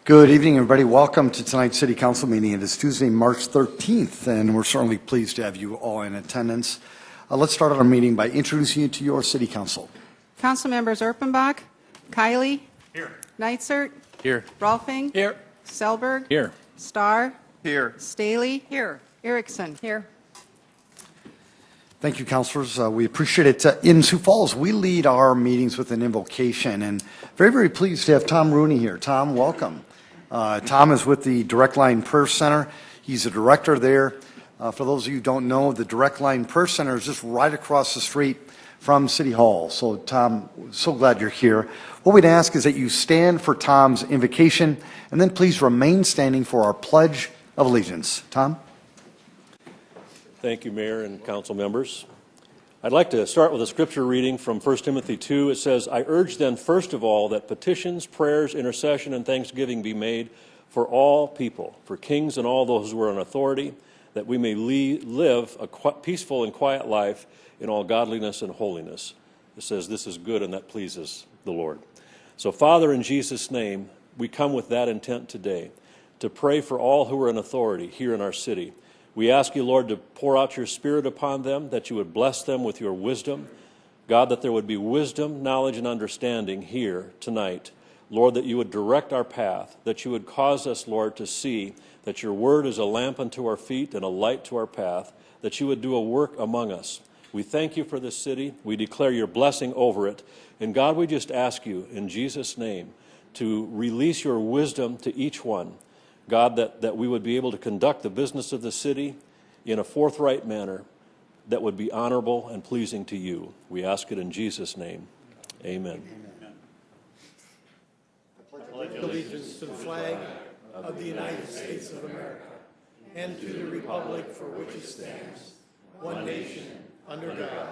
Good evening, everybody. Welcome to tonight's City Council meeting. It is Tuesday, March 13th, and we're certainly pleased to have you all in attendance. Let's start our meeting by introducing you to your City Council. Council members Erpenbach, Kiley. Here. Neitzert. Here. Rolfing. Here. Selberg. Here. Starr. Here. Staley. Here. Erickson. Here. Thank you, councilors. We appreciate it. In Sioux Falls, we lead our meetings with an invocation, and very, very pleased to have Tom Rooney here. Tom, welcome. Tom is with the Direct Line Prayer Center. He's a director there. For those of you who don't know, the Direct Line Prayer Center is just right across the street from City Hall. So, Tom, so glad you're here. What we'd ask is that you stand for Tom's invocation, and then please remain standing for our Pledge of Allegiance. Tom? Thank you, Mayor and council members. I'd like to start with a scripture reading from 1 Timothy 2. It says, I urge then, first of all, that petitions, prayers, intercession, and thanksgiving be made for all people, for kings and all those who are in authority, that we may live a peaceful and quiet life in all godliness and holiness. It says this is good and that pleases the Lord. So, Father, in Jesus' name, we come with that intent today, to pray for all who are in authority here in our city. We ask you, Lord, to pour out your Spirit upon them, that you would bless them with your wisdom. God, that there would be wisdom, knowledge, and understanding here tonight. Lord, that you would direct our path, that you would cause us, Lord, to see that your word is a lamp unto our feet and a light to our path, that you would do a work among us. We thank you for this city. We declare your blessing over it. And God, we just ask you in Jesus' name to release your wisdom to each one. God, that we would be able to conduct the business of the city in a forthright manner that would be honorable and pleasing to you. We ask it in Jesus' name. Amen. I pledge allegiance to the flag of the United States of America and to the republic for which it stands, one nation, under God,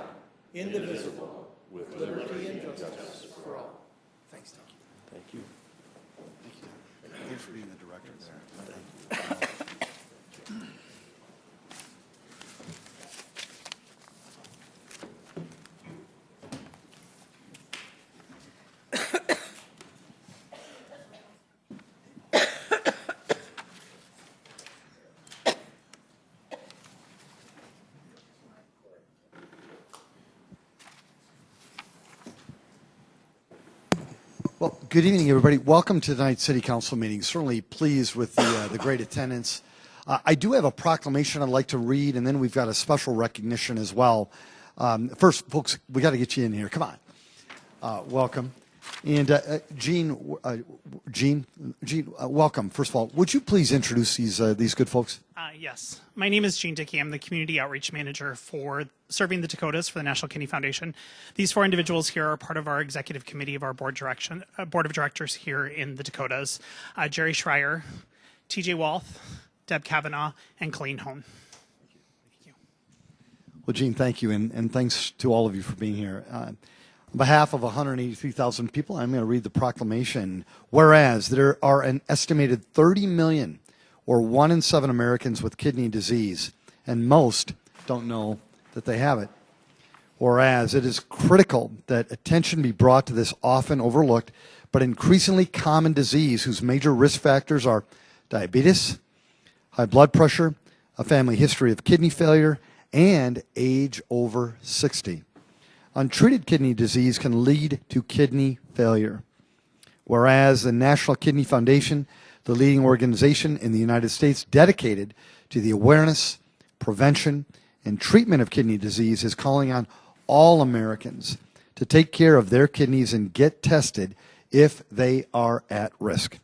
indivisible, with liberty and justice for all. Thanks, Tom. Thank you. Thank you. Thanks for being the director there. Well, good evening, everybody. Welcome to tonight's City Council meeting. Certainly pleased with the great attendance. I do have a proclamation I'd like to read, and then we've got a special recognition as well. First, folks, we got to get you in here. Come on. Welcome. And Gene, welcome. First of all, would you please introduce these good folks? Yes. My name is Gene Dickey. I'm the Community Outreach Manager for Serving the Dakotas for the National Kidney Foundation. These four individuals here are part of our executive committee of our board of directors here in the Dakotas. Jerry Schreier, TJ Walth, Deb Kavanaugh, and Colleen Hone. Thank you. Well, Gene, thank you, and thanks to all of you for being here. On behalf of 183,000 people, I'm going to read the proclamation. Whereas there are an estimated 30 million or 1 in 7 Americans with kidney disease, and most don't know that they have it. Whereas it is critical that attention be brought to this often overlooked but increasingly common disease whose major risk factors are diabetes, high blood pressure, a family history of kidney failure, and age over 60. Untreated kidney disease can lead to kidney failure. Whereas the National Kidney Foundation, the leading organization in the United States dedicated to the awareness, prevention, and treatment of kidney disease, is calling on all Americans to take care of their kidneys and get tested if they are at risk.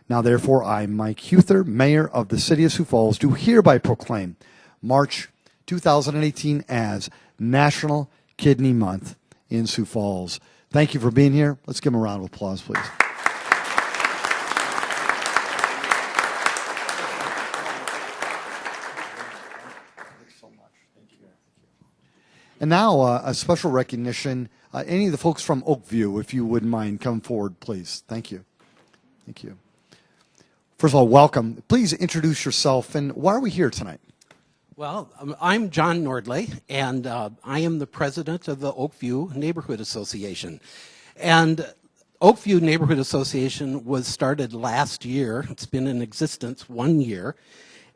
Now, therefore, I, Mike Huther, Mayor of the City of Sioux Falls, do hereby proclaim March 2018 as National Kidney Month in Sioux Falls. Thank you for being here. Let's give them a round of applause, please. And now a special recognition. Any of the folks from Oakview, if you wouldn't mind, come forward, please. Thank you. Thank you. First of all, welcome. Please introduce yourself, and why are we here tonight? Well, I'm John Nordley, and I am the president of the Oakview Neighborhood Association. And Oakview Neighborhood Association was started last year. It's been in existence 1 year.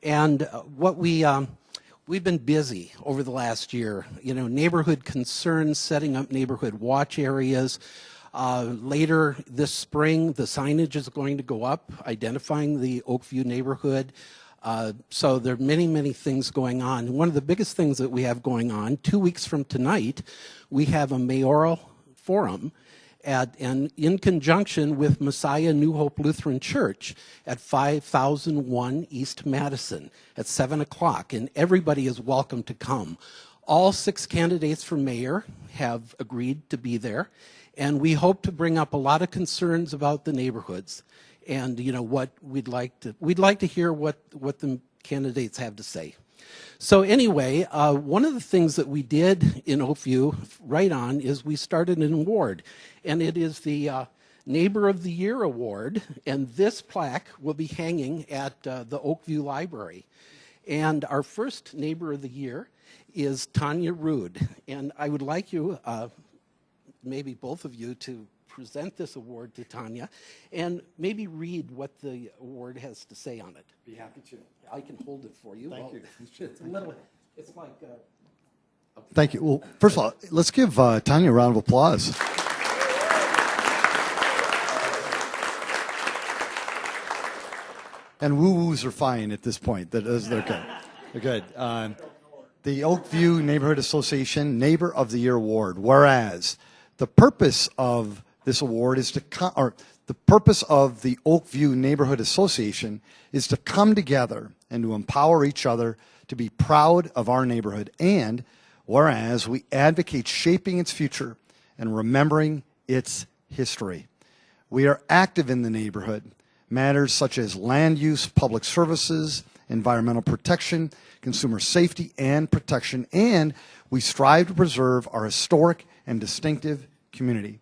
And we've been busy over the last year. You know, neighborhood concerns, setting up neighborhood watch areas. Later this spring, the signage is going to go up, identifying the Oakview neighborhood. So there are many, many things going on. One of the biggest things that we have going on, 2 weeks from tonight, we have a mayoral forum and in conjunction with Messiah New Hope Lutheran Church at 5001 East Madison at 7 o'clock, and everybody is welcome to come. All 6 candidates for mayor have agreed to be there, and we hope to bring up a lot of concerns about the neighborhoods and, you know, what we'd like to hear what the candidates have to say. So anyway, one of the things that we did in Oakview right on is we started an award, and it is the Neighbor of the Year Award, and this plaque will be hanging at the Oakview Library. And our first Neighbor of the Year is Tanya Rude, and I would like you, maybe both of you, to present this award to Tanya and maybe read what the award has to say on it. Be happy to. I can hold it for you. Thank you. It's like Thank you. Well, first of all, let's give Tanya a round of applause. And woo-woos are fine at this point. They're good. They're good. The Oakview Neighborhood Association Neighbor of the Year Award. Whereas the purpose of this award is the purpose of the Oakview Neighborhood Association is to come together and to empower each other to be proud of our neighborhood. And whereas we advocate shaping its future and remembering its history. We are active in the neighborhood. Matters such as land use, public services, environmental protection, consumer safety and protection, and we strive to preserve our historic and distinctive community.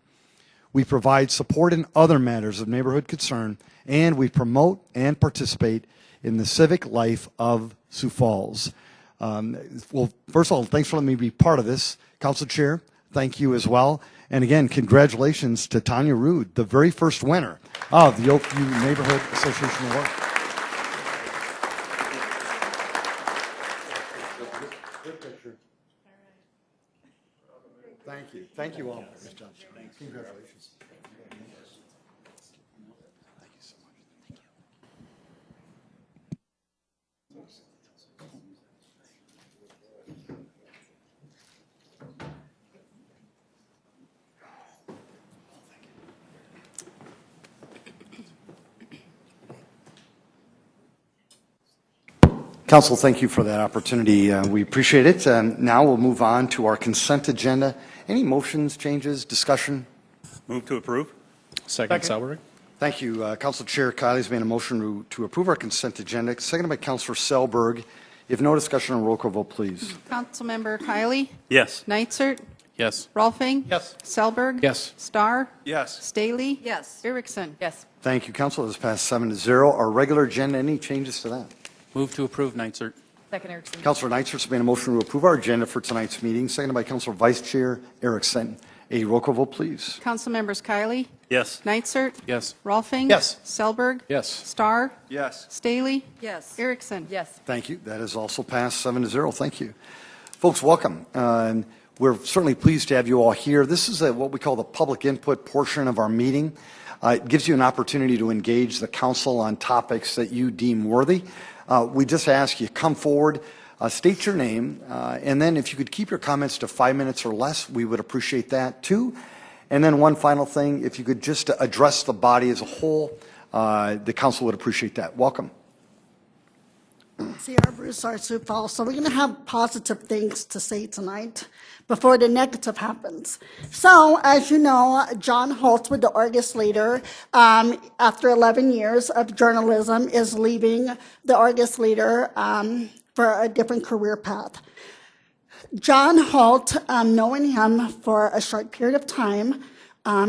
We provide support in other matters of neighborhood concern, and we promote and participate in the civic life of Sioux Falls. Well, first of all, thanks for letting me be part of this. Council Chair, thank you as well. And again, congratulations to Tanya Rude, the very first winner of the Oakview Neighborhood Association Award. Thank you. Thank you all. Congratulations. Thank you so much. Council, thank you for that opportunity. We appreciate it. Now we'll move on to our consent agenda. Any motions, changes, discussion? Move to approve. Second, Selberg. Thank you. Council Chair Kiley's made a motion to approve our consent agenda, seconded by Councilor Selberg. If no discussion on roll call vote, please. Councilmember Kiley, Yes. Nitzert, Yes. Rolfing. Yes. Selberg. Yes. Starr. Yes. Staley. Yes. Erickson. Yes. Thank you, Council. It is passed 7-0. Our regular agenda, any changes to that? Move to approve, Nitzert. Second, Erickson. Councilor Nitzert's made a motion to approve our agenda for tonight's meeting, seconded by Councilor Vice Chair Erickson. A roll call vote, please. Councilmembers Kiley, Yes. Nitzert. Yes. Rolfing. Yes. Selberg. Yes. Starr. Yes. Staley. Yes. Erickson. Yes. Thank you. That is also passed 7-0. Thank you. Folks, welcome. We're certainly pleased to have you all here. This is what we call the public input portion of our meeting. It gives you an opportunity to engage the council on topics that you deem worthy. We just ask you come forward, state your name, and then if you could keep your comments to 5 minutes or less, we would appreciate that too. And then one final thing, if you could just address the body as a whole, the council would appreciate that. Welcome. Sierra Broussard, Sioux Falls. So we're going to have positive things to say tonight before the negative happens. So, as you know, John Holtzwood, the Argus leader, after 11 years of journalism, is leaving the Argus leader for a different career path. John Holt, knowing him for a short period of time,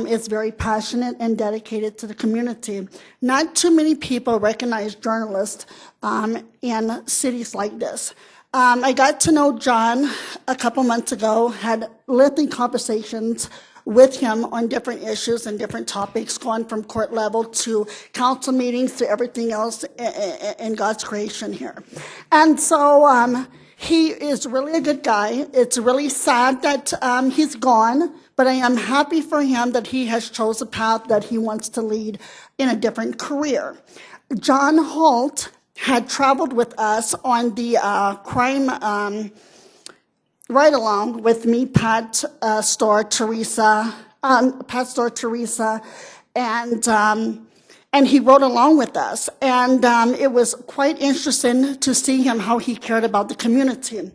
is very passionate and dedicated to the community. Not too many people recognize journalists in cities like this. I got to know John a couple months ago, had lengthy conversations with him on different issues and different topics, going from court level to council meetings to everything else in God's creation here. And so he is really a good guy. It's really sad that he's gone, but I am happy for him that he has chosen a path that he wants to lead in a different career. John Holt had traveled with us on the crime ride-along with me, Pat Store, Teresa, and he rode along with us. And it was quite interesting to see him, how he cared about the community.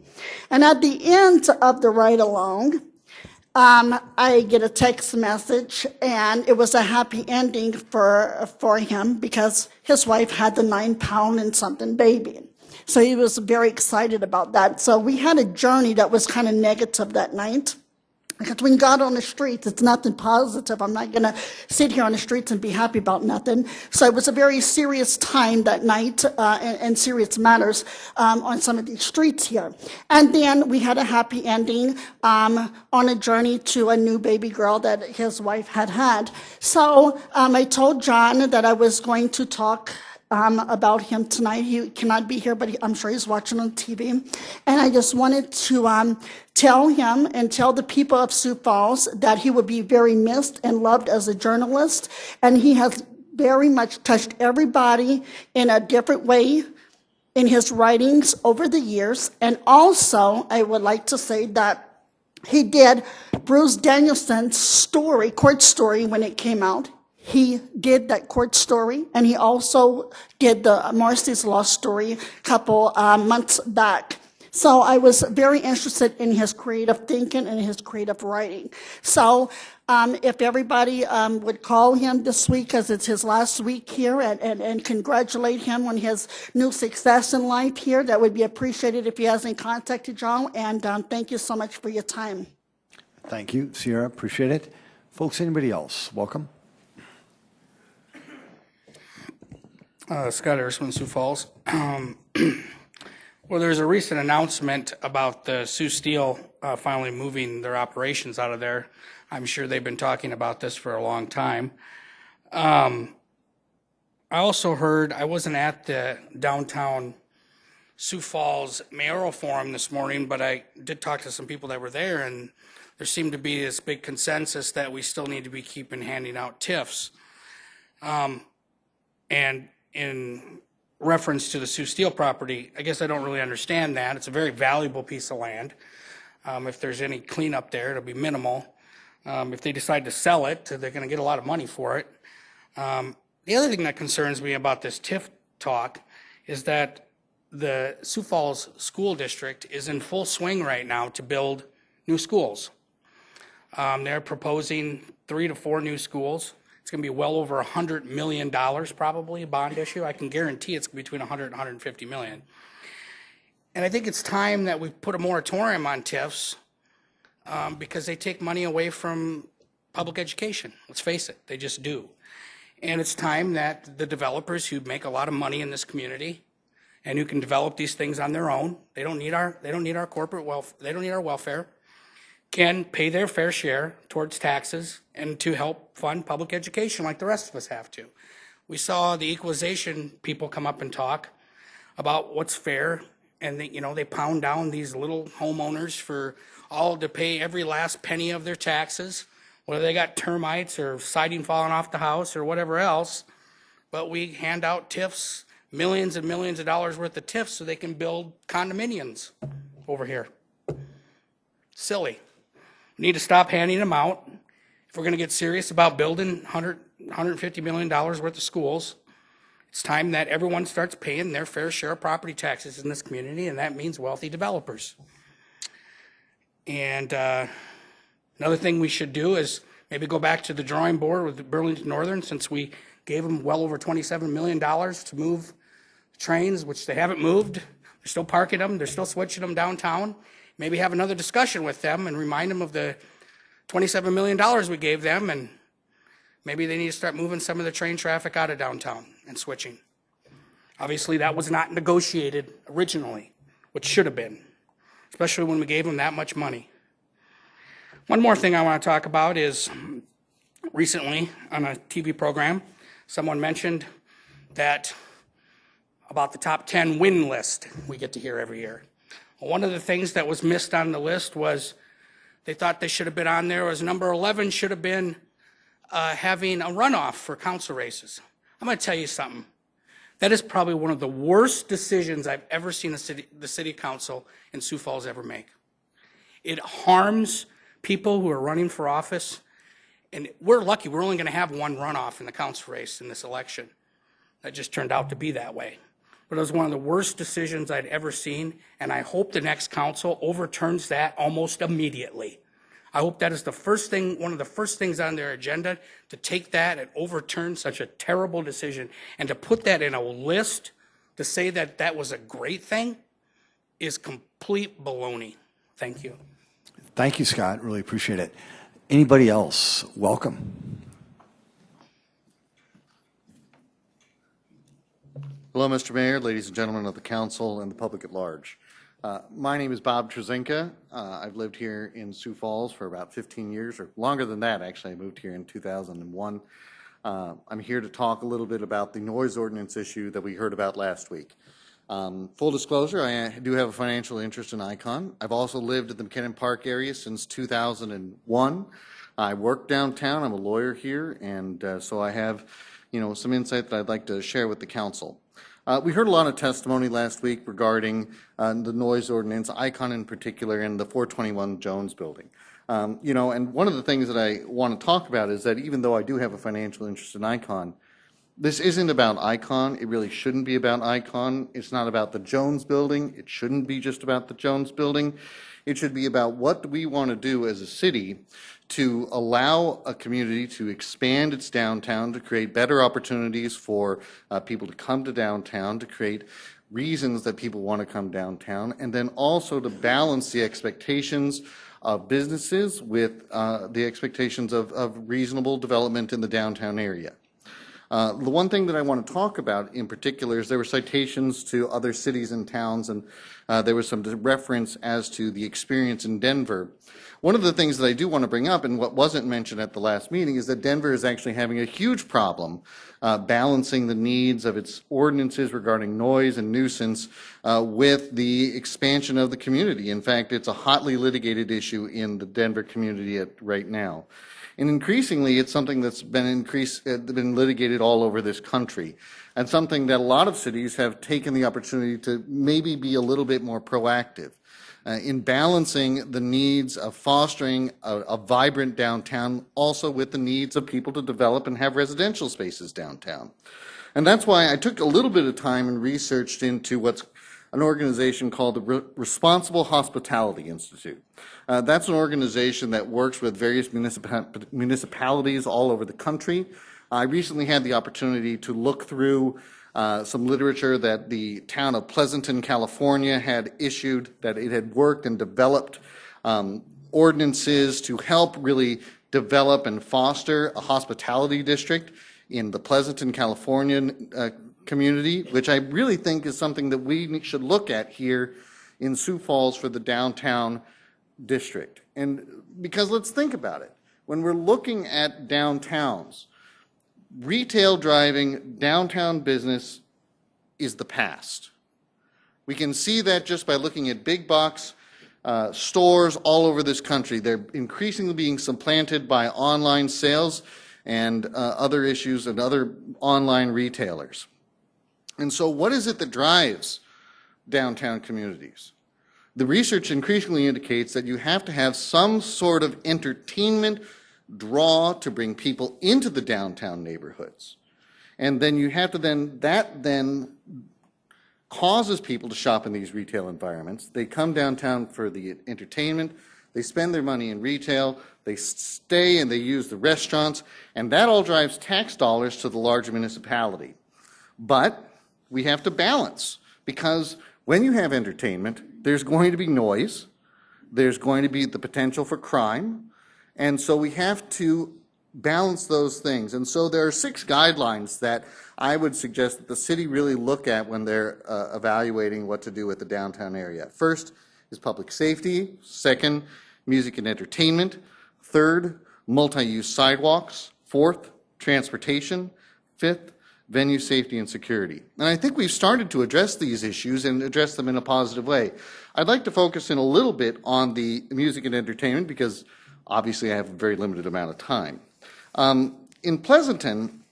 And at the end of the ride-along, I get a text message, and it was a happy ending for him because his wife had the 9-pound and something baby. So he was very excited about that. So we had a journey that was kind of negative that night. Because when God on the streets, it's nothing positive. I'm not going to sit here on the streets and be happy about nothing. So it was a very serious time that night and serious matters on some of these streets here. And then we had a happy ending on a journey to a new baby girl that his wife had had. So I told John that I was going to talk about him tonight. He cannot be here, but I'm sure he's watching on TV. And I just wanted to tell him and tell the people of Sioux Falls that he would be very missed and loved as a journalist. And he has very much touched everybody in a different way in his writings over the years. And also, I would like to say that he did Bruce Danielson's story, court story, when it came out. He did that court story, and he also did the Marcy's Law story a couple months back. So I was very interested in his creative thinking and his creative writing. So if everybody would call him this week, because it's his last week here, and congratulate him on his new success in life here, that would be appreciated if he hasn't contacted John. And thank you so much for your time. Thank you, Sierra. Appreciate it. Folks, anybody else? Welcome. Scott Ersman, Sioux Falls. Well, there's a recent announcement about the Sioux Steel finally moving their operations out of there. I'm sure they've been talking about this for a long time. I also heard, I wasn't at the downtown Sioux Falls mayoral forum this morning, but I did talk to some people that were there, and there seemed to be this big consensus that we still need to be handing out TIFs. And in reference to the Sioux Steel property, I guess I don't really understand that. It's a very valuable piece of land. If there's any cleanup there, it'll be minimal. If they decide to sell it, they're going to get a lot of money for it. The other thing that concerns me about this TIF talk is that the Sioux Falls School District is in full swing right now to build new schools. They're proposing 3 to 4 new schools. It's going to be well over $100 million, probably, a bond issue. I can guarantee it's between 100 and 150 million. And I think it's time that we put a moratorium on TIFs because they take money away from public education. Let's face it, they just do. And it's time that the developers who make a lot of money in this community and who can develop these things on their own, they don't need our corporate wealth, they don't need our welfare, can pay their fair share towards taxes and to help fund public education like the rest of us have to. We saw the equalization people come up and talk about what's fair, and they pound down these little homeowners for all to pay every last penny of their taxes, whether they got termites or siding falling off the house or whatever else. But we hand out TIFs, millions and millions of dollars worth of TIFs, so they can build condominiums over here. Silly. We need to stop handing them out. If we're going to get serious about building $150 million worth of schools, it's time that everyone starts paying their fair share of property taxes in this community, and that means wealthy developers. And another thing we should do is maybe go back to the drawing board with Burlington Northern, since we gave them well over $27 million to move trains, which they haven't moved. They're still parking them. They're still switching them downtown. Maybe have another discussion with them and remind them of the $27 million we gave them, and maybe they need to start moving some of the train traffic out of downtown and switching. Obviously, that was not negotiated originally, which should have been, especially when we gave them that much money. One more thing I want to talk about is recently on a TV program, someone mentioned that about the top 10 win list we get to hear every year. One of the things that was missed on the list was they thought they should have been on there was number 11 should have been having a runoff for council races. I'm going to tell you something. That is probably one of the worst decisions I've ever seen the city council in Sioux Falls ever make. It harms people who are running for office, and we're lucky we're only going to have one runoff in the council race in this election. That just turned out to be that way. But it was one of the worst decisions I'd ever seen, and I hope the next council overturns that almost immediately. I hope that is the first thing, one of the first things on their agenda, to take that and overturn such a terrible decision, and to put that in a list to say that that was a great thing is complete baloney. Thank you. Thank you, Scott. Really appreciate it. Anybody else? Welcome. Hello, Mr. Mayor, ladies and gentlemen of the council, and the public at large. My name is Bob Trzynka. I've lived here in Sioux Falls for about 15 years, or longer than that, actually. I moved here in 2001. I'm here to talk a little bit about the noise ordinance issue that we heard about last week. Full disclosure, I do have a financial interest in Icon. I've also lived in the McKinnon Park area since 2001. I work downtown. I'm a lawyer here, and so I have, some insight that I'd like to share with the council. We heard a lot of testimony last week regarding the noise ordinance, Icon in particular, and the 421 Jones building. And one of the things that I want to talk about is that even though I do have a financial interest in Icon, this isn't about Icon. It really shouldn't be about Icon. It's not about the Jones building. It shouldn't be just about the Jones building. It should be about what do we want to do as a city to allow a community to expand its downtown, to create better opportunities for people to come to downtown, to create reasons that people want to come downtown, and then also to balance the expectations of businesses with the expectations of reasonable development in the downtown area. The one thing that I want to talk about in particular is there were citations to other cities and towns, and there was some reference as to the experience in Denver. One of the things that I do want to bring up, and what wasn't mentioned at the last meeting, is that Denver is actually having a huge problem balancing the needs of its ordinances regarding noise and nuisance with the expansion of the community. In fact, it's a hotly litigated issue in the Denver community right now. And increasingly, it's something that's been litigated all over this country, and something that a lot of cities have taken the opportunity to maybe be a little bit more proactive in balancing the needs of fostering a vibrant downtown, also with the needs of people to develop and have residential spaces downtown. And that's why I took a little bit of time and researched into what's an organization called the Responsible Hospitality Institute. That's an organization that works with various municipalities all over the country. I recently had the opportunity to look through some literature that the town of Pleasanton, California had issued, that it had worked and developed ordinances to help really develop and foster a hospitality district in the Pleasanton, California community, which I really think is something that we should look at here in Sioux Falls for the downtown district. And because let's think about it. When we're looking at downtowns, retail driving, downtown business is the past. We can see that just by looking at big box stores all over this country. They're increasingly being supplanted by online sales and other issues and other online retailers. And so what is it that drives downtown communities? The research increasingly indicates that you have to have some sort of entertainment draw to bring people into the downtown neighborhoods. And then you have to that causes people to shop in these retail environments. They come downtown for the entertainment, they spend their money in retail, they stay and they use the restaurants, and that all drives tax dollars to the larger municipality. But we have to balance, because when you have entertainment, there's going to be noise, there's going to be the potential for crime, and so we have to balance those things. And so there are 6 guidelines that I would suggest that the city really look at when they're evaluating what to do with the downtown area. First is public safety. Second, music and entertainment. Third, multi-use sidewalks. Fourth, transportation. Fifth, venue safety and security. And I think we've started to address these issues and address them in a positive way. I'd like to focus in a little bit on the music and entertainment because obviously I have a very limited amount of time. In Pleasanton,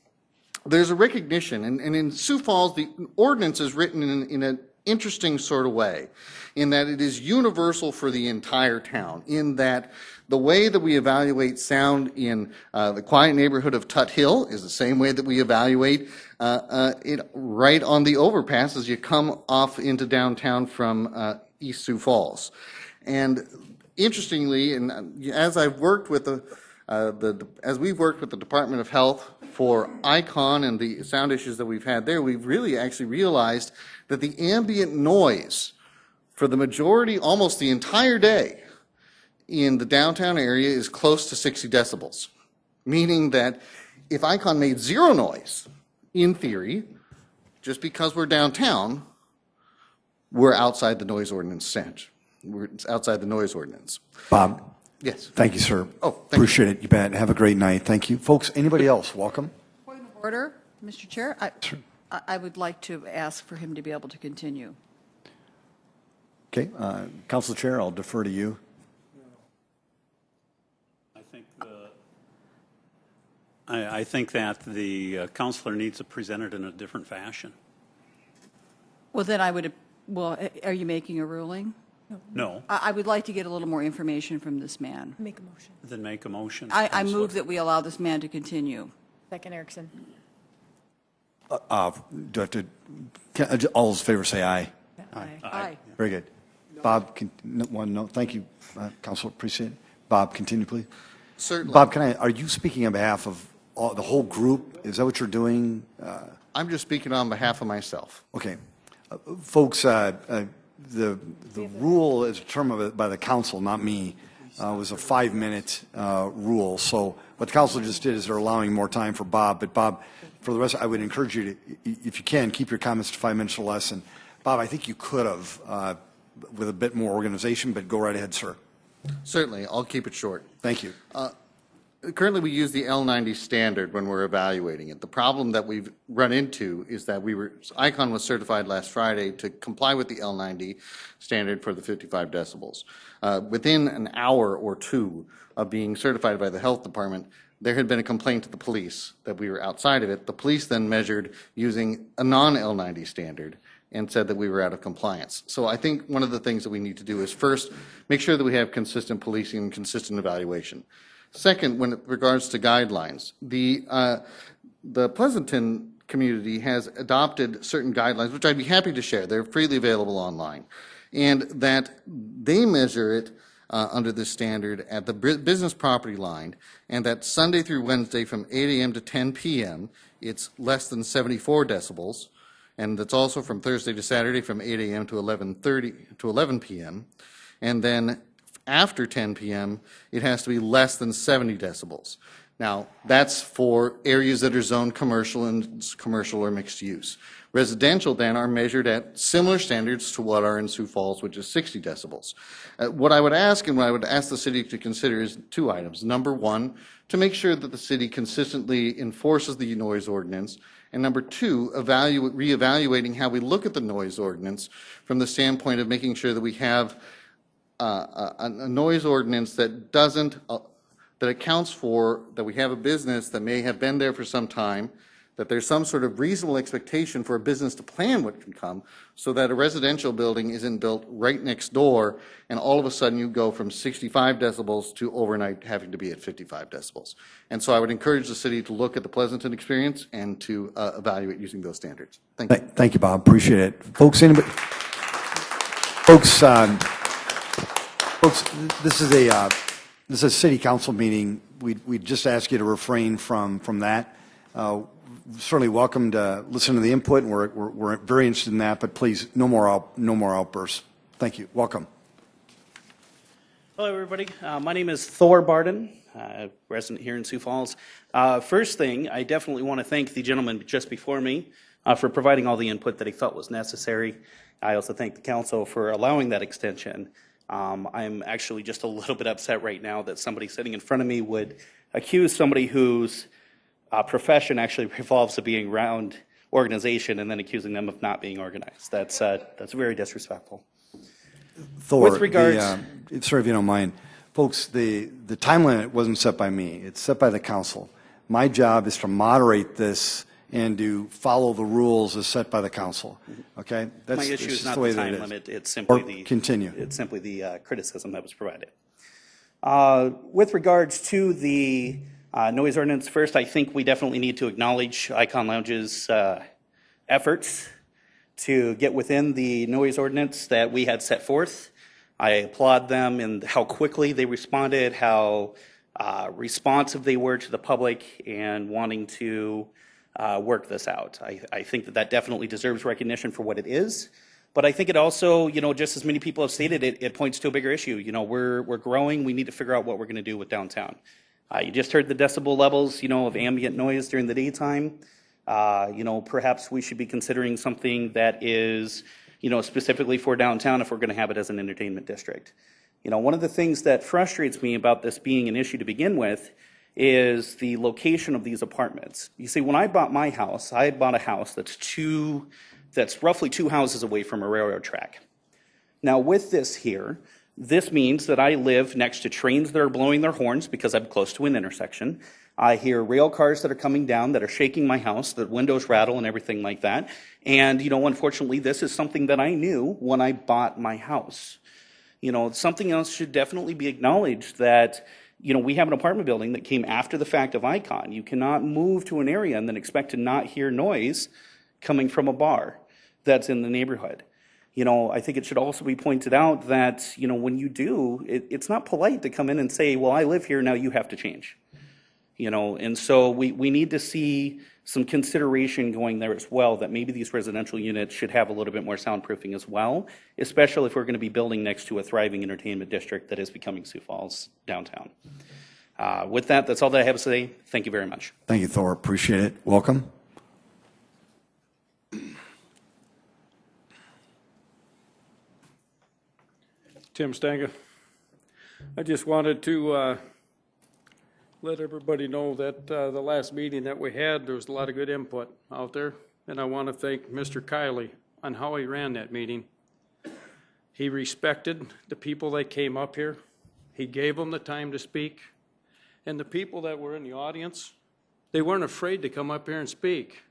there's a recognition, and in Sioux Falls, the ordinance is written in an interesting sort of way, in that it is universal for the entire town, in that the way that we evaluate sound in the quiet neighborhood of Tut Hill is the same way that we evaluate it right on the overpass as you come off into downtown from East Sioux Falls. And interestingly, and as I've worked with as we've worked with the Department of Health for ICON and the sound issues that we've had there, we've really actually realized that the ambient noise for the majority, almost the entire day, in the downtown area is close to 60 decibels, meaning that if ICON made zero noise, in theory, just because we're downtown, we're outside the noise ordinance We're outside the noise ordinance. Bob? Yes. Thank you, sir. Oh, thank Appreciate it. You bet. Have a great night. Thank you. Folks, anybody else? Welcome. Point of order, Mr. Chair. I would like to ask for him to be able to continue. Okay. Council Chair, I'll defer to you. I think that the counselor needs to present it in a different fashion. Well, then I would, well, are you making a ruling? No. I would like to get a little more information from this man. Make a motion. Then make a motion. I move that we allow this man to continue. Second, Erickson. Do I have to, all those in favor say aye. Aye. Very good. Bob, no, thank you, Councilor, appreciate it. Bob, continue, please. Certainly. Bob, are you speaking on behalf of the whole group? Is that what you're doing? I'm just speaking on behalf of myself. Okay. Folks, the rule is determined by the council, not me. Was a 5-minute rule. So what the council just did is they're allowing more time for Bob. But Bob, for the rest, I would encourage you to, if you can, keep your comments to 5 minutes or less. And Bob, I think you could have with a bit more organization, but go right ahead, sir. Certainly. I'll keep it short. Thank you. Currently, we use the L90 standard when we're evaluating it. The problem that we've run into is that ICON was certified last Friday to comply with the L90 standard for the 55 decibels. Within an hour or two of being certified by the health department, there had been a complaint to the police that we were outside of it. The police then measured using a non-L90 standard and said that we were out of compliance. So I think one of the things that we need to do is first make sure that we have consistent policing and consistent evaluation. Second, when it regards to guidelines, the Pleasanton community has adopted certain guidelines, which I'd be happy to share. They're freely available online. And that they measure it under this standard at the business property line, and that Sunday through Wednesday from 8 a.m. to 10 p.m., it's less than 74 decibels. And that's also from Thursday to Saturday from 8 a.m. to 11 p.m. And then after 10 p.m., it has to be less than 70 decibels. Now, that's for areas that are zoned commercial and commercial or mixed use. Residential then are measured at similar standards to what are in Sioux Falls, which is 60 decibels. What I would ask and what I would ask the city to consider is two items. Number one, to make sure that the city consistently enforces the noise ordinance. And number two, reevaluating how we look at the noise ordinance from the standpoint of making sure that we have a noise ordinance that doesn't, that accounts for that we have a business that may have been there for some time, that there's some sort of reasonable expectation for a business to plan what can come, so that a residential building isn't built right next door and all of a sudden you go from 65 decibels to overnight having to be at 55 decibels. And so I would encourage the city to look at the Pleasanton experience and to evaluate using those standards. Thank you. Thank you, Bob. Appreciate it. Folks, anybody? Folks, this is a city council meeting. We just ask you to refrain from that. Certainly welcome to listen to the input, and we're very interested in that. But please, no more outbursts. Thank you. Welcome. Hello, everybody. My name is Thor Barden, resident here in Sioux Falls. First thing, I definitely want to thank the gentleman just before me for providing all the input that he felt was necessary. I also thank the council for allowing that extension. I'm actually just a little bit upset right now that somebody sitting in front of me would accuse somebody whose profession actually revolves to being around organization and then accusing them of not being organized. That's very disrespectful. Thor, With regards, sorry if you don't mind, folks, the time limit wasn't set by me. It's set by the council. My job is to moderate this and to follow the rules as set by the council. Okay, my issue is not the way the that it time is. limit. It's simply Or the continue. It's simply the criticism that was provided. With regards to the noise ordinance, first, I think we definitely need to acknowledge Icon Lounge's efforts to get within the noise ordinance that we had set forth. I applaud them in how quickly they responded, how responsive they were to the public and wanting to work this out. I think that definitely deserves recognition for what it is. But I think it also, just as many people have stated, it points to a bigger issue. We're growing. We need to figure out what we're going to do with downtown. You just heard the decibel levels, of ambient noise during the daytime. Perhaps we should be considering something that is, specifically for downtown if we're going to have it as an entertainment district. One of the things that frustrates me about this being an issue to begin with is the location of these apartments. You see, when I bought my house, I had bought a house that's roughly 2 houses away from a railroad track. Now with this here, this means that I live next to trains that are blowing their horns because I'm close to an intersection. I hear rail cars that are coming down that are shaking my house, the windows rattle and everything like that. And, unfortunately, this is something that I knew when I bought my house. Something else should definitely be acknowledged that, we have an apartment building that came after the fact of Icon. You cannot move to an area and then expect to not hear noise coming from a bar that's in the neighborhood. I think it should also be pointed out that, when you do, it's not polite to come in and say, well, I live here, now you have to change. And so we need to see some consideration going there as well, that maybe these residential units should have a little bit more soundproofing as well, especially if we're going to be building next to a thriving entertainment district that is becoming Sioux Falls downtown. With that, that's all that I have to say. Thank you very much. Thank you, Thor. Appreciate it. Welcome. Tim Stanga. I just wanted to let everybody know that the last meeting that we had, there was a lot of good input out there, and I want to thank Mr. Kiley on how he ran that meeting. He respected the people that came up here. He gave them the time to speak, and the people that were in the audience, they weren't afraid to come up here and speak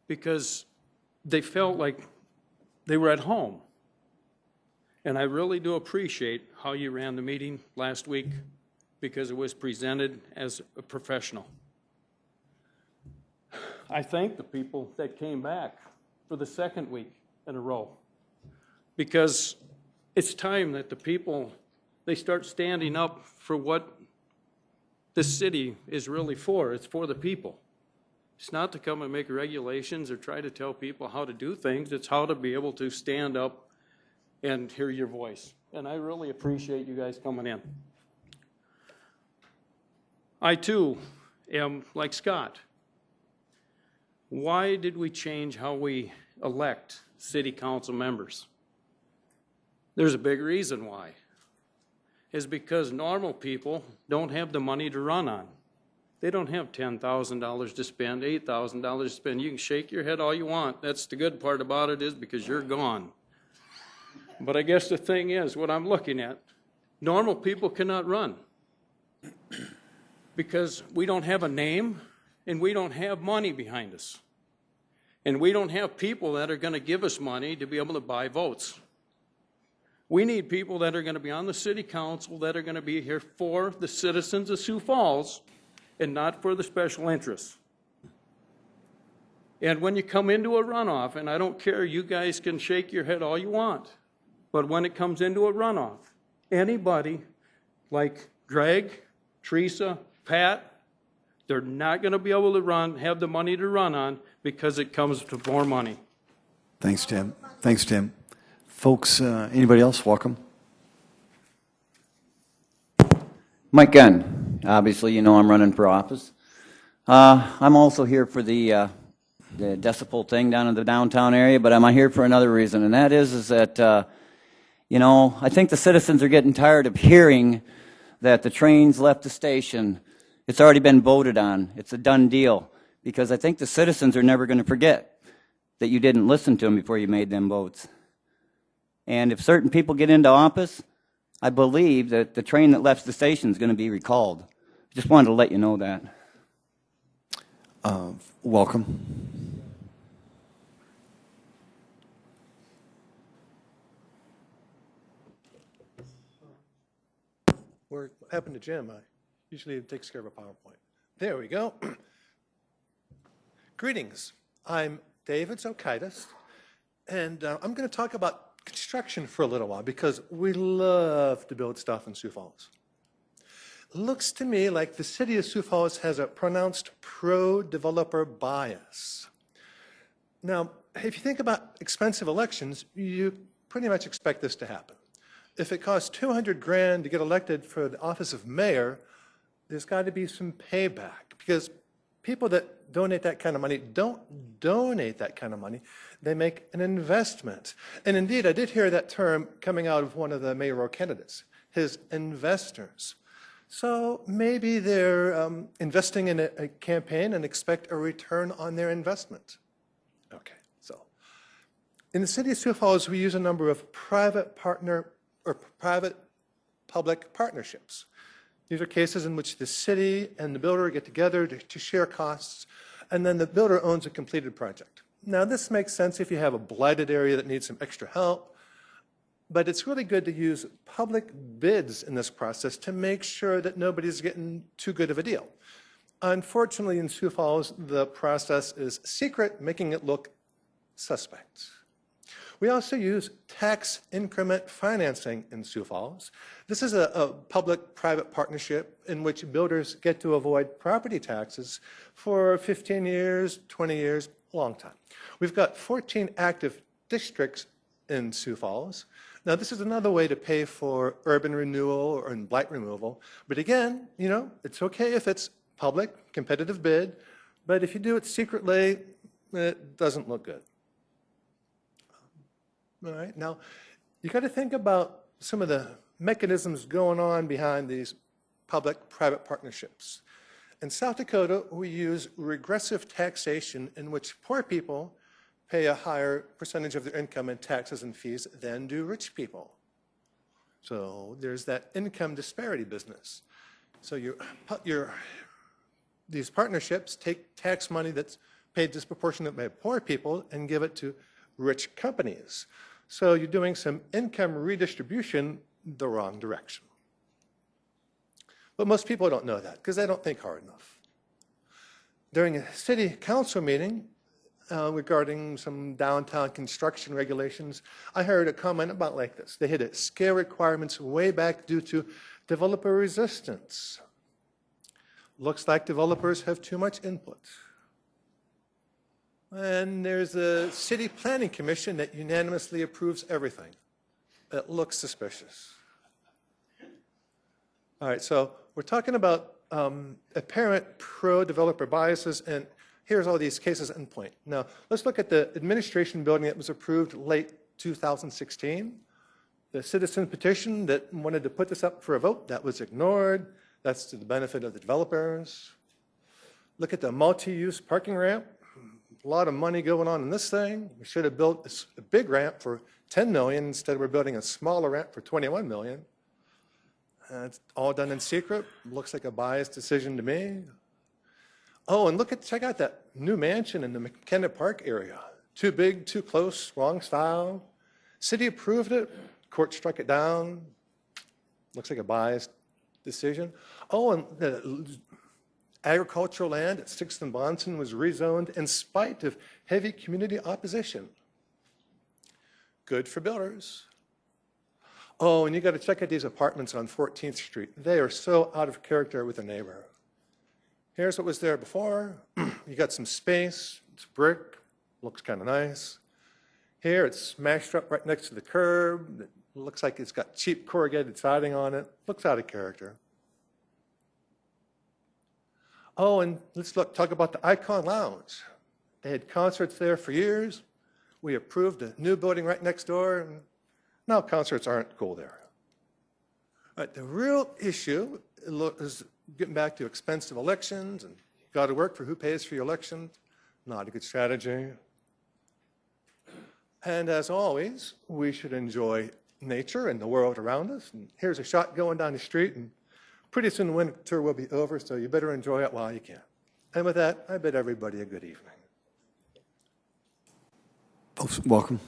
because they felt like they were at home. And I really do appreciate how you ran the meeting last week, because it was presented as a professional. I thank the people that came back for the second week in a row, because it's time that the people, they start standing up for what the city is really for. It's for the people. It's not to come and make regulations or try to tell people how to do things. It's how to be able to stand up and hear your voice. And I really appreciate you guys coming in. I, too, am like Scott. Why did we change how we elect city council members? There's a big reason why. It's because normal people don't have the money to run on. They don't have $10,000 to spend, $8,000 to spend. You can shake your head all you want. That's the good part about it, is because you're gone. But I guess the thing is, what I'm looking at, normal people cannot run, because we don't have a name and we don't have money behind us. And we don't have people that are going to give us money to be able to buy votes. We need people that are going to be on the city council, that are going to be here for the citizens of Sioux Falls and not for the special interests. And when you come into a runoff, and I don't care, you guys can shake your head all you want, but when it comes into a runoff, anybody like Greg, Teresa, Pat, they're not going to be able to have the money to run on, because it comes to more money. Thanks, Tim. Thanks, Tim. Folks, anybody else? Welcome. Mike Gunn. Obviously, you know I'm running for office. I'm also here for the decibel thing down in the downtown area, but I'm here for another reason, and that is that You know, I think the citizens are getting tired of hearing that the train's left the station. It's already been voted on. It's a done deal. Because I think the citizens are never going to forget that you didn't listen to them before you made them votes. And if certain people get into office, I believe that the train that left the station is going to be recalled. Just wanted to let you know that. Welcome. What happened to Jim? Usually it takes care of a PowerPoint. There we go. Greetings. I'm David Zokaitis, and I'm going to talk about construction for a little while because we love to build stuff in Sioux Falls. Looks to me like the city of Sioux Falls has a pronounced pro-developer bias. Now, if you think about expensive elections, you pretty much expect this to happen. If it costs $200,000 to get elected for the office of mayor, there's got to be some payback because people that donate that kind of money don't donate that kind of money. They make an investment. And indeed, I did hear that term coming out of one of the mayoral candidates, his investors. So maybe they're investing in a campaign and expect a return on their investment. Okay, so in the city of Sioux Falls, we use a number of private public partnerships. These are cases in which the city and the builder get together to share costs, and then the builder owns a completed project. Now, this makes sense if you have a blighted area that needs some extra help, but it's really good to use public bids in this process to make sure that nobody's getting too good of a deal. Unfortunately, in Sioux Falls, the process is secret, making it look suspect. We also use tax increment financing in Sioux Falls. This is a public-private partnership in which builders get to avoid property taxes for 15 years, 20 years, a long time. We've got 14 active districts in Sioux Falls. Now, this is another way to pay for urban renewal and blight removal. But again, you know, it's okay if it's public, competitive bid, but if you do it secretly, it doesn't look good. All right, now, you got to think about some of the mechanisms going on behind these public-private partnerships. In South Dakota, we use regressive taxation in which poor people pay a higher percentage of their income in taxes and fees than do rich people. So there's that income disparity business. So these partnerships take tax money that's paid disproportionately by poor people and give it to rich companies. So you're doing some income redistribution the wrong direction. But most people don't know that because they don't think hard enough. During a city council meeting regarding some downtown construction regulations, I heard a comment about like this. They had scale requirements way back due to developer resistance. Looks like developers have too much input. And there's a city planning commission that unanimously approves everything. It looks suspicious. All right, so we're talking about apparent pro-developer biases, and here's all these cases in point. Now, let's look at the administration building that was approved late 2016. The citizen petition that wanted to put this up for a vote, that was ignored. That's to the benefit of the developers. Look at the multi-use parking ramp. A lot of money going on in this thing. We should have built a big ramp for $10 million instead we're building a smaller ramp for $21 million. It's all done in secret. Looks like a biased decision to me. Oh, and check out that new mansion in the McKenna Park area. Too big, too close, wrong style. City approved it. Court struck it down. Looks like a biased decision. Oh, and the agricultural land at 6th and Bonson was rezoned in spite of heavy community opposition. Good for builders. Oh, and you got to check out these apartments on 14th Street. They are so out of character with a neighbor. Here's what was there before. You got some space. It's brick. Looks kind of nice. Here it's smashed up right next to the curb. It looks like it's got cheap corrugated siding on it. Looks out of character. Oh, and let's talk about the Icon Lounge. They had concerts there for years. We approved a new building right next door, and Now, concerts aren't cool there. The real issue is getting back to expensive elections and got to work for who pays for your election. Not a good strategy. And as always, we should enjoy nature and the world around us. And here's a shot going down the street, and pretty soon winter will be over, so you better enjoy it while you can. And with that, I bid everybody a good evening. Folks, welcome.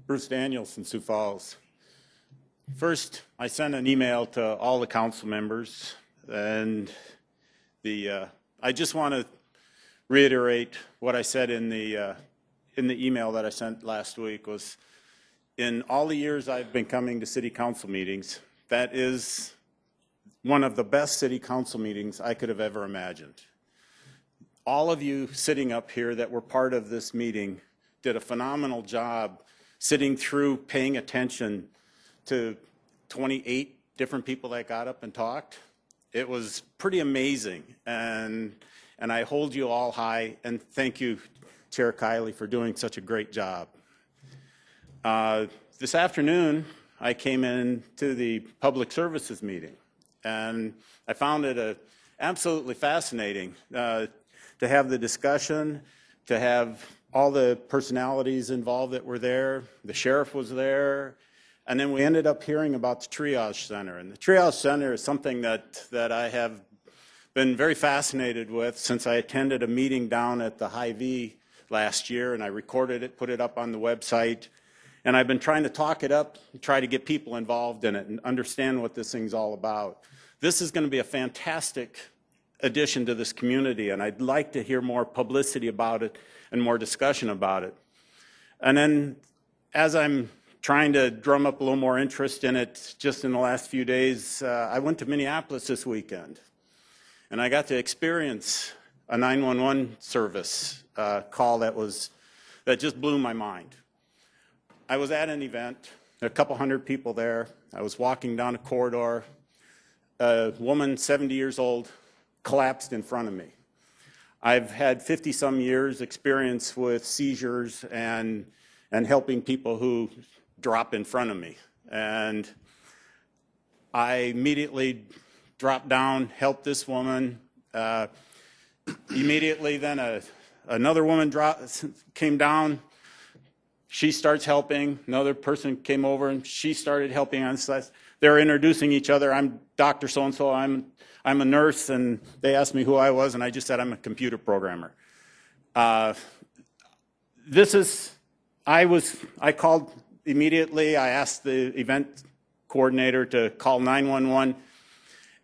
Bruce Daniels in Sioux Falls. First, I sent an email to all the council members, and I just want to reiterate what I said in the email that I sent last week. Was in all the years I've been coming to city council meetings, that is one of the best city council meetings I could have ever imagined. All of you sitting up here that were part of this meeting did a phenomenal job sitting through, paying attention to 28 different people that got up and talked. It was pretty amazing, and I hold you all high, and thank you, Chair Kiley, for doing such a great job. This afternoon, I came in to the public services meeting, and I found it absolutely fascinating to have the discussion, to have all the personalities involved that were there. The sheriff was there. And then we ended up hearing about the triage center. And the triage center is something that I have been very fascinated with since I attended a meeting down at the Hy-Vee last year, and I recorded it, put it up on the website. And I've been trying to talk it up, try to get people involved in it and understand what this thing's all about. This is going to be a fantastic addition to this community, and I'd like to hear more publicity about it and more discussion about it. And then as I'm trying to drum up a little more interest in it just in the last few days, I went to Minneapolis this weekend, and I got to experience a 911 service call that just blew my mind. I was at an event, a couple hundred people there. I was walking down a corridor. A woman, 70 years old, collapsed in front of me. I've had 50-some years experience with seizures and helping people who drop in front of me. And I immediately dropped down, helped this woman. Immediately then another woman came down. She starts helping. Another person came over and she started helping on the side. They're introducing each other. I'm Dr. So-and-so. I'm a nurse, and they asked me who I was, and I just said I'm a computer programmer. I called immediately. I asked the event coordinator to call 911.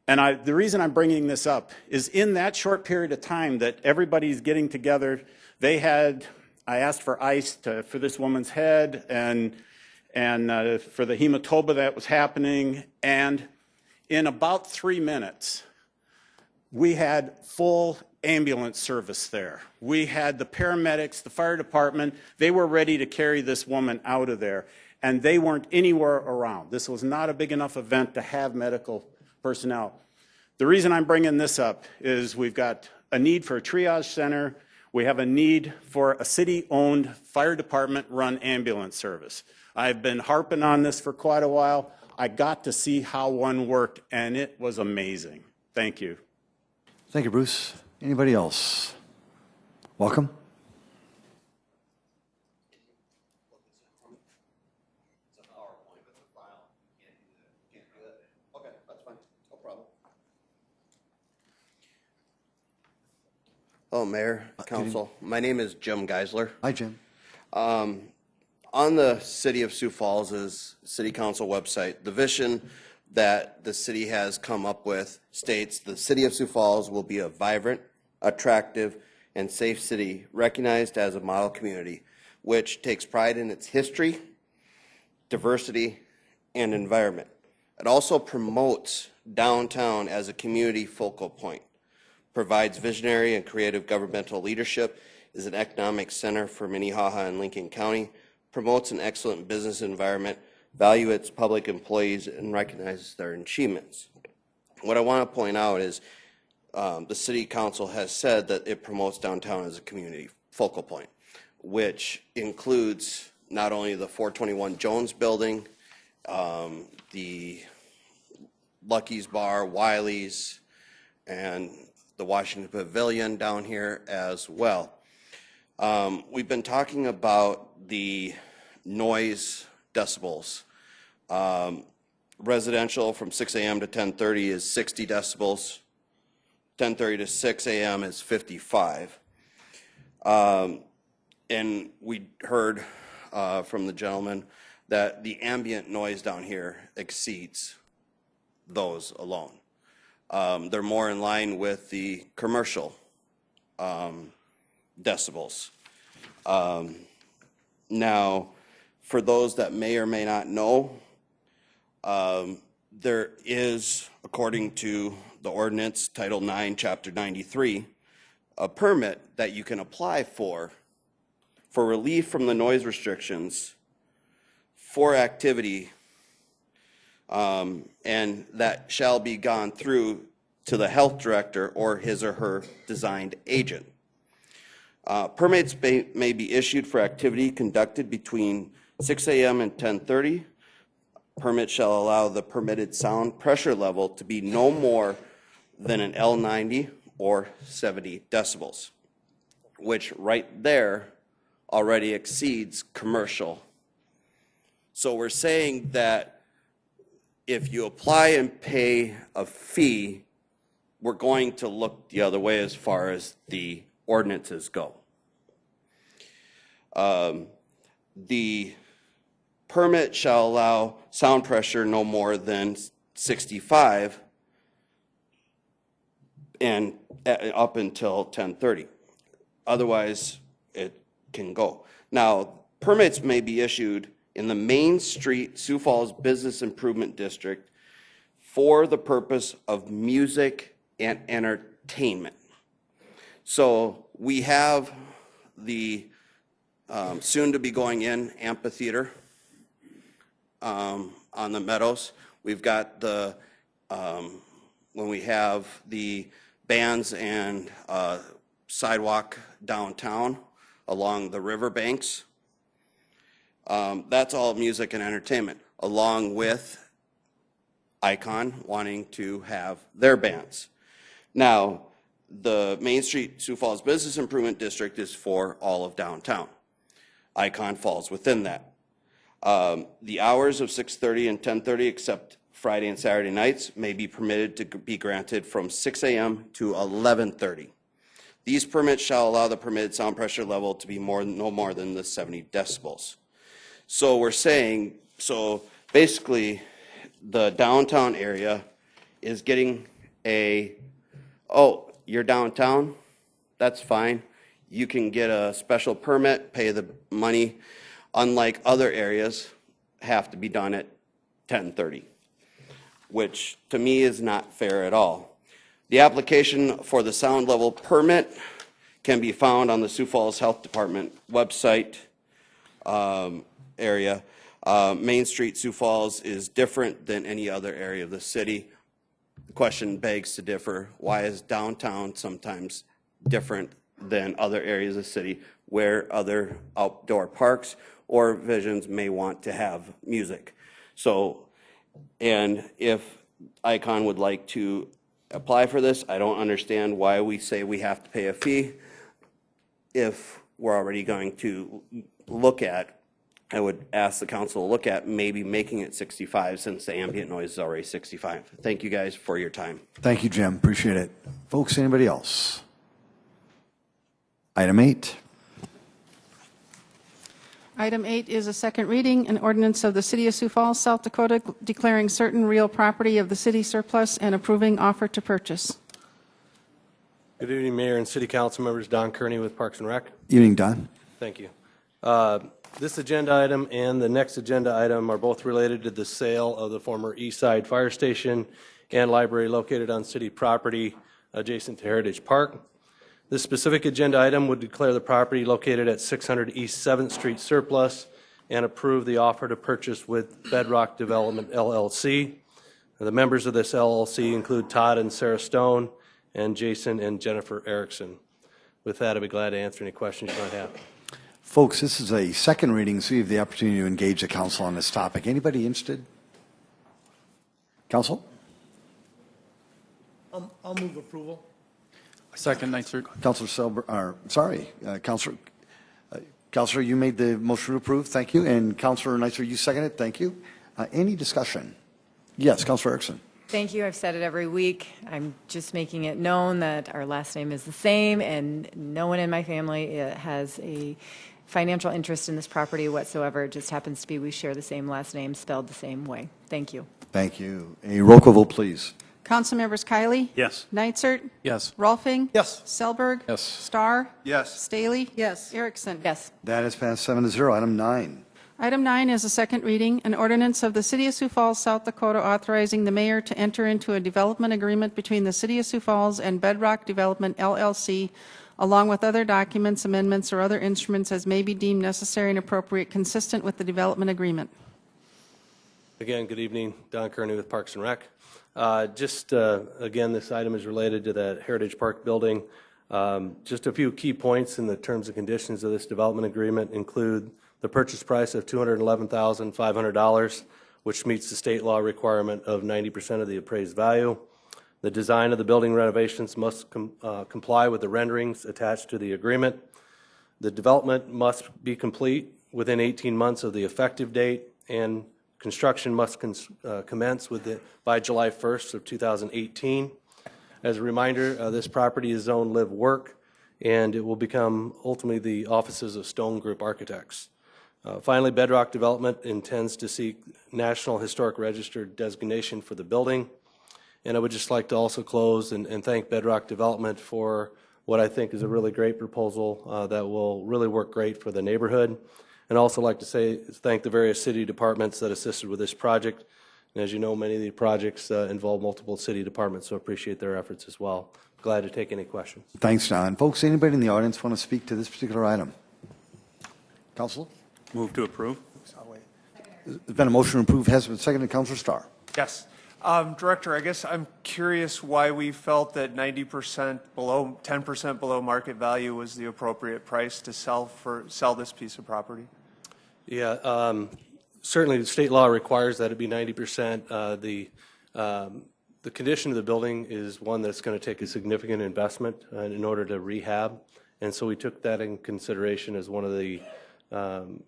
And the reason I'm bringing this up is in that short period of time that everybody's getting together, I asked for ice for this woman's head and for the hematoma that was happening. And in about 3 minutes, we had full ambulance service there. We had the paramedics, the fire department. They were ready to carry this woman out of there, and they weren't anywhere around. This was not a big enough event to have medical personnel. The reason I'm bringing this up is we've got a need for a triage center. We have a need for a city-owned fire department-run ambulance service. I've been harping on this for quite a while. I got to see how one worked, and it was amazing. Thank you. Thank you, Bruce. Anybody else? Welcome. Hello, Mayor, Council. My name is Jim Geisler. Hi, Jim. On the City of Sioux Falls' City Council website, the vision that the city has come up with states the City of Sioux Falls will be a vibrant, attractive, and safe city recognized as a model community, which takes pride in its history, diversity, and environment. It also promotes downtown as a community focal point, provides visionary and creative governmental leadership, is an economic center for Minnehaha and Lincoln County, promotes an excellent business environment, value its public employees, and recognizes their achievements. What I want to point out is the city council has said that it promotes downtown as a community focal point, which includes not only the 421 Jones building, the Lucky's Bar, Wiley's, and the Washington Pavilion down here as well. We've been talking about the noise decibels. Residential from 6 a.m. to 10:30 is 60 decibels. 10:30 to 6 a.m. is 55. And we heard from the gentleman that the ambient noise down here exceeds those alone. They're more in line with the commercial decibels. Now, for those that may or may not know, there is, according to the ordinance, Title 9, Chapter 93, a permit that you can apply for relief from the noise restrictions for activity, and that shall be gone through to the health director or his or her designed agent. Permits may be issued for activity conducted between 6 a.m. and 10:30. Permit shall allow the permitted sound pressure level to be no more than an L90 or 70 decibels, which right there already exceeds commercial. So we're saying that if you apply and pay a fee, we're going to look the other way as far as the ordinances go. The permit shall allow sound pressure no more than 65 and up until 10:30. Otherwise, it can go. Now, permits may be issued in the Main Street Sioux Falls Business Improvement District for the purpose of music and entertainment. So we have the soon to be going in amphitheater on the Meadows. We've got the when we have the bands and sidewalk downtown along the riverbanks. That's all music and entertainment, along with Icon wanting to have their bands. Now, the Main Street Sioux Falls Business Improvement District is for all of downtown. Icon falls within that. The hours of 6:30 and 10:30, except Friday and Saturday nights, may be permitted to be granted from 6 a.m. to 11:30. These permits shall allow the permitted sound pressure level to be no more than the 70 decibels. So we're saying, so basically the downtown area is getting oh, you're downtown? That's fine. You can get a special permit, pay the money, unlike other areas, have to be done at 10:30, which to me is not fair at all. The application for the sound level permit can be found on the Sioux Falls Health Department website area. Main Street Sioux Falls is different than any other area of the city. The question begs to differ. Why is downtown sometimes different than other areas of the city where other outdoor parks or visions may want to have music? So, and if Icon would like to apply for this, I don't understand why we say we have to pay a fee if we're already going to look at, I would ask the council to look at maybe making it 65 since the ambient noise is already 65. Thank you guys for your time. Thank you, Jim. Appreciate it. Folks, anybody else? Item 8. Item 8 is a second reading, an ordinance of the City of Sioux Falls, South Dakota, declaring certain real property of the city surplus and approving offer to purchase. Good evening, Mayor and City Council members. Don Kearney with Parks and Rec. Evening, Don. Thank you. This agenda item and the next agenda item are both related to the sale of the former East Side Fire Station and library located on city property adjacent to Heritage Park. This specific agenda item would declare the property located at 600 East 7th Street surplus and approve the offer to purchase with Bedrock Development LLC. The members of this LLC include Todd and Sarah Stone and Jason and Jennifer Erickson. With that, I'd be glad to answer any questions you might have. Folks, this is a second reading, so you have the opportunity to engage the council on this topic. Anybody interested? Council? I'll move approval. Second, Neitzer. Councilor Councilor, you made the motion to approve. Thank you. And Councilor Neitzer, you seconded. Thank you. Any discussion? Yes, Councilor Erickson. Thank you. I've said it every week. I'm just making it known that our last name is the same, and no one in my family has a financial interest in this property whatsoever. It just happens to be we share the same last name, spelled the same way. Thank you. Thank you. A roll call vote, please. Councilmembers Kiley? Yes. Neitzer? Yes. Rolfing? Yes. Selberg? Yes. Starr? Yes. Staley? Yes. Erickson? Yes. That is passed 7-0. Item 9. Item 9 is a second reading, an ordinance of the City of Sioux Falls, South Dakota, authorizing the mayor to enter into a development agreement between the City of Sioux Falls and Bedrock Development, LLC, along with other documents, amendments, or other instruments as may be deemed necessary and appropriate consistent with the development agreement. Again, good evening. Don Kearney with Parks and Rec. Again, this item is related to that Heritage Park building. Just a few key points in the terms and conditions of this development agreement include the purchase price of $211,500, which meets the state law requirement of 90% of the appraised value. The design of the building renovations must comply with the renderings attached to the agreement. The development must be complete within 18 months of the effective date, and construction must commence by July 1st of 2018. As a reminder, this property is zoned live work, and it will become ultimately the offices of Stone Group Architects. Finally, Bedrock Development intends to seek National Historic Register designation for the building. And I would just like to also close and thank Bedrock Development for what I think is a really great proposal that will really work great for the neighborhood. And also like to thank the various city departments that assisted with this project. And as you know, many of the projects involve multiple city departments, so I appreciate their efforts as well. Glad to take any questions. Thanks, Don. Folks, anybody in the audience want to speak to this particular item? Councilor? Move to approve. There's been a motion to approve, has been seconded. Councilor Starr. Yes. Director, I guess I'm curious why we felt that 90% below, 10% below market value was the appropriate price to sell this piece of property. Yeah, certainly the state law requires that it be 90%. The condition of the building is one that's going to take a significant investment in order to rehab, and so we took that in consideration as one of the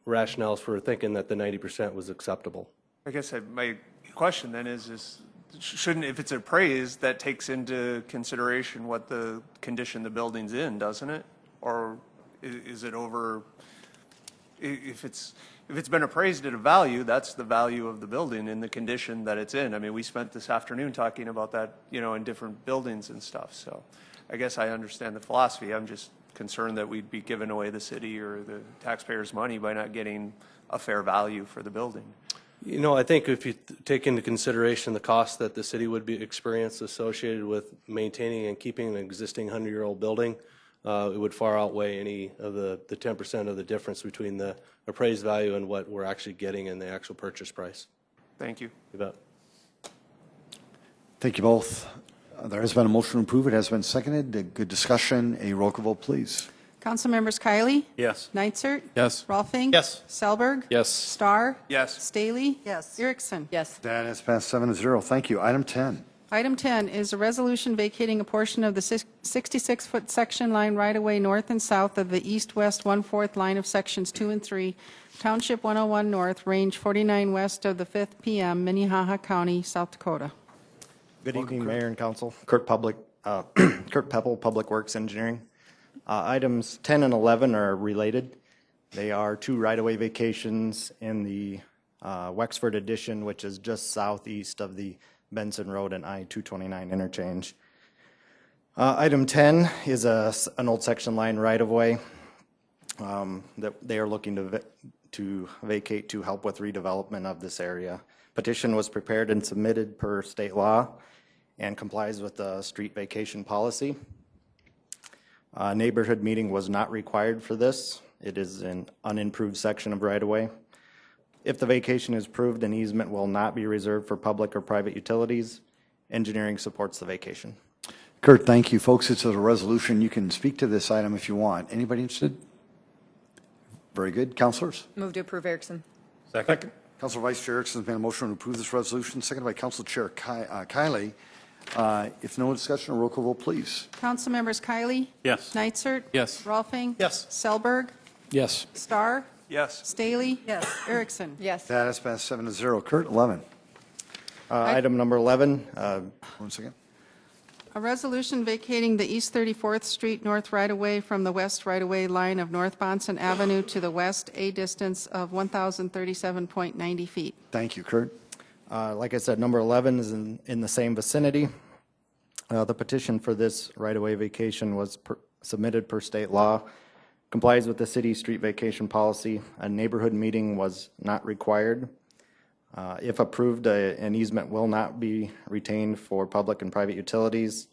rationales for thinking that the 90% was acceptable. I guess my question then is shouldn't, if it's appraised, that takes into consideration what the condition the building's in, doesn't it? Or is it over, if it's been appraised at a value, that's the value of the building in the condition that it's in. I mean, we spent this afternoon talking about that, in different buildings and stuff. So I guess I understand the philosophy. I'm just concerned that we'd be giving away the city or the taxpayers' money by not getting a fair value for the building. I think if you take into consideration the cost that the city would be experienced associated with maintaining and keeping an existing 100-year-old building, it would far outweigh any of the 10% of the difference between the appraised value and what we're actually getting in the actual purchase price. Thank you. You bet. Thank you both. There has been a motion to approve. It has been seconded. A good discussion. A roll call vote, please. Councilmembers Kiley? Yes. Neitzer? Yes. Rolfing? Yes. Selberg? Yes. Starr? Yes. Staley? Yes. Erickson? Yes. That has passed 7-0. Thank you. Item 10. Item 10 is a resolution vacating a portion of the 66-foot section line right-of-way north and south of the east-west 1/4 line of sections 2 and 3, Township 101 North, Range 49 west of the 5th PM, Minnehaha County, South Dakota. Good evening, Mayor and Council. Kurt Peppel, Public Works Engineering. Items 10 and 11 are related. They are two right-of-way vacations in the Wexford addition, which is just southeast of the Benson Road and I-229 interchange. Item 10 is an old section line right-of-way that they are looking to vacate to help with redevelopment of this area. Petition was prepared and submitted per state law and complies with the street vacation policy. Neighborhood meeting was not required for this. It is an unimproved section of right-of-way. If the vacation is approved, an easement will not be reserved for public or private utilities. Engineering supports the vacation. Kurt, thank you. Folks, it's a resolution. You can speak to this item if you want. Anybody interested? Very good. Councilors? Move to approve Erickson. Second. Councilor Vice Chair Erickson has made a motion to approve this resolution, seconded by Council Chair Kiley. If no discussion, a roll call vote, please. Council members Kiley? Yes. Nitzert? Yes. Rolfing? Yes. Selberg? Yes. Starr? Yes. Staley? Yes. Erickson? Yes. That has passed 7-0. Kurt, 11. Item number 11, 1 second. A resolution vacating the East 34th Street North right-of-way from the west right-of-way line of North Bonson Avenue to the west, a distance of 1,037.90 feet. Thank you, Kurt. like I said, number 11 is in the same vicinity. The petition for this right-of-way vacation was submitted per state law, complies with the city street vacation policy. A neighborhood meeting was not required. If approved, an easement will not be retained for public and private utilities.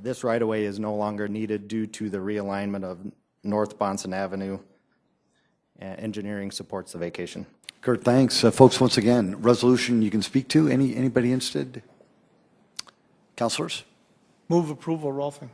This right-of-way is no longer needed due to the realignment of North Bonson Avenue. Engineering supports the vacation. Kurt, thanks. Folks, once again, resolution you can speak to. Anybody interested? Councilors? Move approval, Rolfing.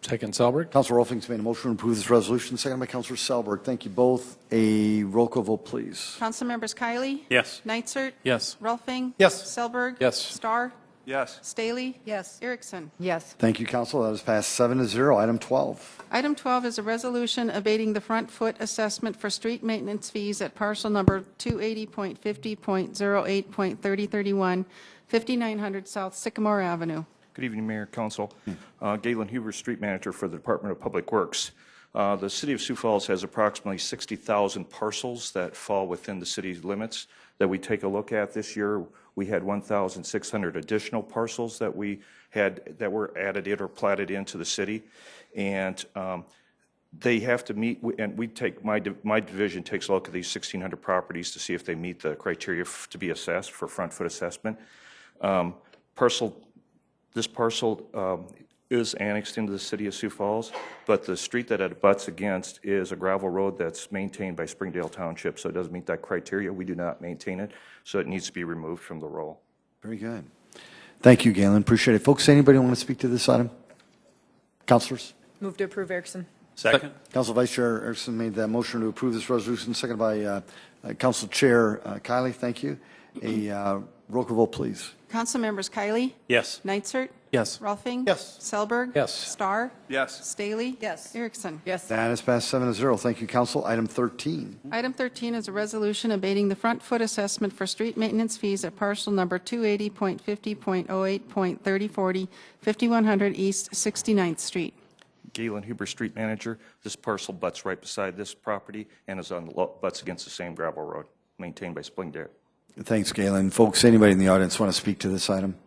Second, Selberg. Councilor Rolfing's made a motion to approve this resolution, seconded by Councilor Selberg. Thank you both. A roll call vote, please. Council members Kiley? Yes. Nitzert? Yes. Rolfing? Yes. Selberg? Yes. Starr? Yes. Staley? Yes. Erickson? Yes. Thank you, Council. That has passed 7-0. Item 12. Item 12 is a resolution abating the front foot assessment for street maintenance fees at parcel number 280.50.08.3031, 5900 South Sycamore Avenue. Good evening, Mayor, Council. Galen Huber, Street Manager for the Department of Public Works. The City of Sioux Falls has approximately 60,000 parcels that fall within the city's limits that we take a look at this year. We had 1,600 additional parcels that we had that were added in or platted into the city, and they have to meet. And we take my division takes a look at these 1,600 properties to see if they meet the criteria to be assessed for front foot assessment. This parcel is annexed into the city of Sioux Falls, but the street that it abuts against is a gravel road that's maintained by Springdale Township, so it doesn't meet that criteria. We do not maintain it, so it needs to be removed from the roll. Very good. Thank you, Galen. Appreciate it. Folks, anybody want to speak to this item? Councilors? Move to approve Erickson. Second. Council Vice Chair Erickson made that motion to approve this resolution, seconded by Council Chair Kiley. Thank you. A roll call vote, please. Council members Kiley? Yes. Nitzert? Yes. Rolfing? Yes. Selberg? Yes. Starr? Yes. Staley? Yes. Erickson? Yes. That has passed 7-0. Thank you, Council. Item 13. Item 13 is a resolution abating the front foot assessment for street maintenance fees at parcel number 280.50.08.3040, 5100 East 69th Street. Galen Huber, Street Manager. This parcel butts right beside this property and is on butts against the same gravel road maintained by Springdale. Thanks, Galen. Folks, anybody in the audience want to speak to this item?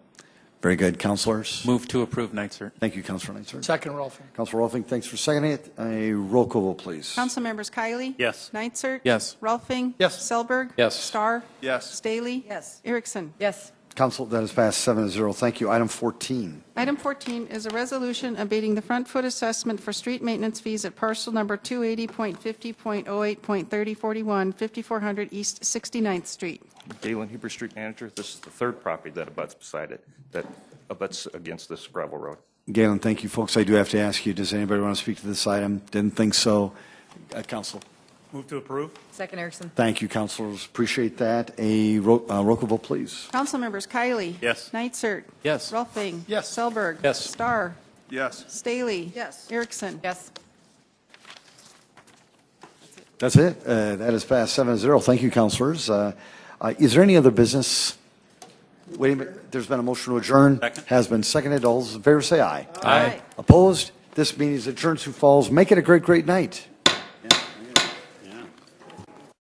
Very good. Councilors? Move to approve, Nitzert. Thank you, Councilor Nitzert. Second, Rolfing. Councilor Rolfing, thanks for seconding it. A roll call vote, please. Council members Kiley? Yes. Nitzert? Yes. Rolfing? Yes. Selberg? Yes. Starr? Yes. Staley? Yes. Erickson? Yes. Council, that has passed 7-0. Thank you. Item 14. Item 14 is a resolution abating the front foot assessment for street maintenance fees at parcel number 280.50.08.3041, 5400 East 69th Street. Galen Huber, Street Manager. This is the third property that abuts beside it, that abuts against this gravel road. Galen, thank you, folks. I do have to ask you, does anybody want to speak to this item? Didn't think so. Council. Move to approve. Second, Erickson. Thank you, councilors. Appreciate that. A roll call vote, please. Council members Kiley? Yes. Nitzert? Yes. Rolfing? Yes. Selberg? Yes. Starr? Yes. Staley? Yes. Erickson? Yes. That's it. That has passed 7-0. Thank you, councilors. Is there any other business? Wait a minute. There's been a motion to adjourn. Second. Has been seconded. All those in favor say aye. Aye. Opposed? This meeting is adjourned. Sioux Falls. Make it a great, great night.